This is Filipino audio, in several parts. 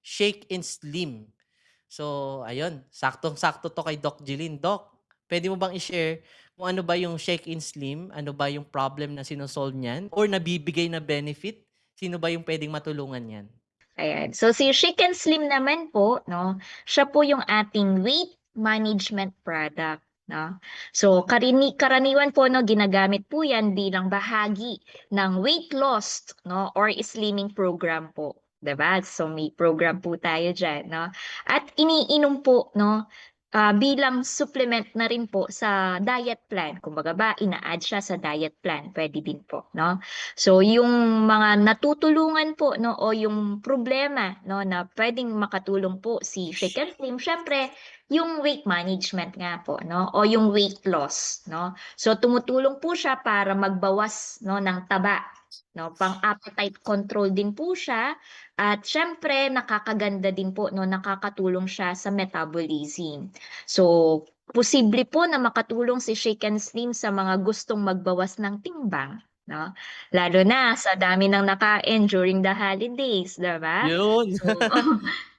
Shake and Slim. So, ayun, saktong-sakto 'to kay Doc Jeline. Doc, puwede mo bang i-share kung ano ba yung Shake and Slim? Ano ba yung problem na niyan or nabibigay na benefit? Sino ba yung puwedeng matulungan niyan? Ayan. So si Chicken Slim naman po 'no, siya po yung ating weight management product 'no. So karaniwan po 'no, ginagamit po 'yan bilang bahagi ng weight loss 'no or slimming program po, 'di ba? So may program po tayo diyan 'no, at iniinom po 'no, bilang supplement na rin po sa diet plan. Kumbaga ba ina-add siya sa diet plan, puwede din po 'no. So yung mga natutulungan po 'no o yung problema 'no na puwedeng makatulong po si Shaken Slim, siyempre yung weight management nga po 'no o yung weight loss 'no. So tumutulong po siya para magbawas 'no ng taba 'no, pang-appetite control din po siya at siyempre nakakaganda din po 'no, nakakatulong siya sa metabolism. So posible po na makatulong si Shaken Slim sa mga gustong magbawas ng timbang 'no. Lalo na sa dami ng nakain during the holidays, 'di ba? Yun. So,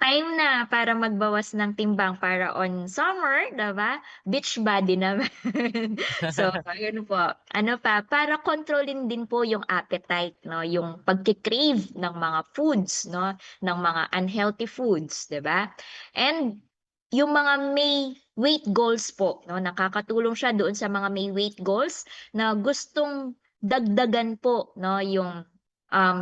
time na para magbawas ng timbang para on summer, 'di ba, beach body naman. So, ayun po. Ano pa, para kontrolin din po yung appetite 'no, yung pagke-crave ng mga foods 'no, ng mga unhealthy foods, 'di ba? And yung mga may weight goals po 'no, nakakatulong siya doon sa mga may weight goals na gustong dagdagan po 'no yung,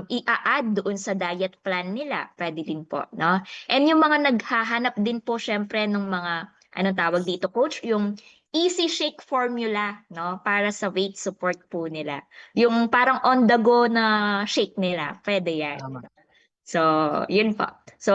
i-a-add doon sa diet plan nila, puwede din po 'no. And yung mga naghahanap din po siyempre nung mga anong tawag dito coach, yung easy shake formula 'no, para sa weight support po nila. Yung parang on the go na shake nila, puwede 'yan. Tama. So, yun po. So,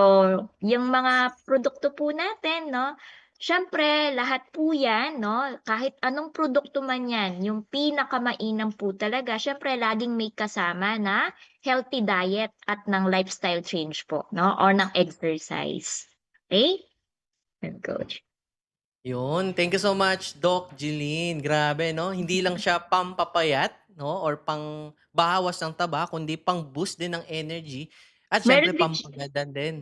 yung mga produkto po natin 'no, siyempre lahat po 'yan 'no, kahit anong produkto man 'yan, yung pinakamainam po talaga siyempre laging may kasama na healthy diet at ng lifestyle change po 'no, or ng exercise. Okey? Yan coach. Yun, thank you so much, Doc Jeline. Grabe 'no, hindi lang siya pampapayat 'no or pangbawas ng taba kundi pang-boost din ng energy at siyempre Meron din siya pampaganda din.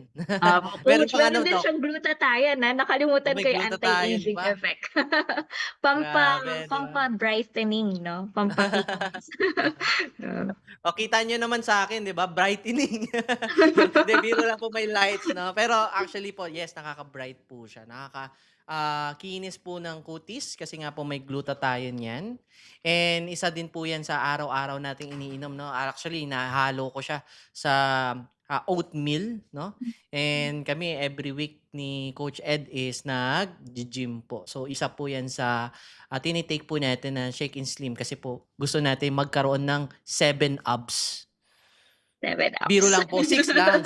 Meron coach, pang meron ano, din Doc, siyang glutathione nakalimutan may ko yung glutathione anti-aging pa. effect. Grabe, 'di ba? Pampa-brightening 'no, pampakinis. Oo. O kita niyo naman sa akin 'di ba, brightening. 'Di, biro lang po may lights 'no. Pero actually po, yes, nakaka-bright po siya, kinis po ng kutis kasi nga po may glutathione 'yan. And isa din po 'yan sa araw-araw nating iniinom 'no. Actually nahalo ko siya sa, oatmeal 'no. And kami every week ni Coach Ed is nag-gym po. So isa po 'yan sa, tini-take po natin na Shake and Slim kasi po gusto natin magkaroon ng 7 abs. 7 Biro ups. lang po, 6 lang.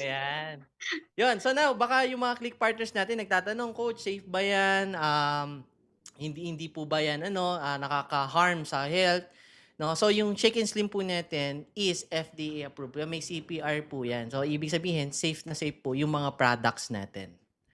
Ayan. 'Yun, so now baka yung mga click partners natin nagtatanong, "Coach, safe ba 'yan? Hindi hindi po ba 'yan ano, nakaka-harm sa health?" 'No, so yung Shake and Slim po natin is FDA approved, may CPR po 'yan. So ibig sabihin safe na safe po yung mga products natin.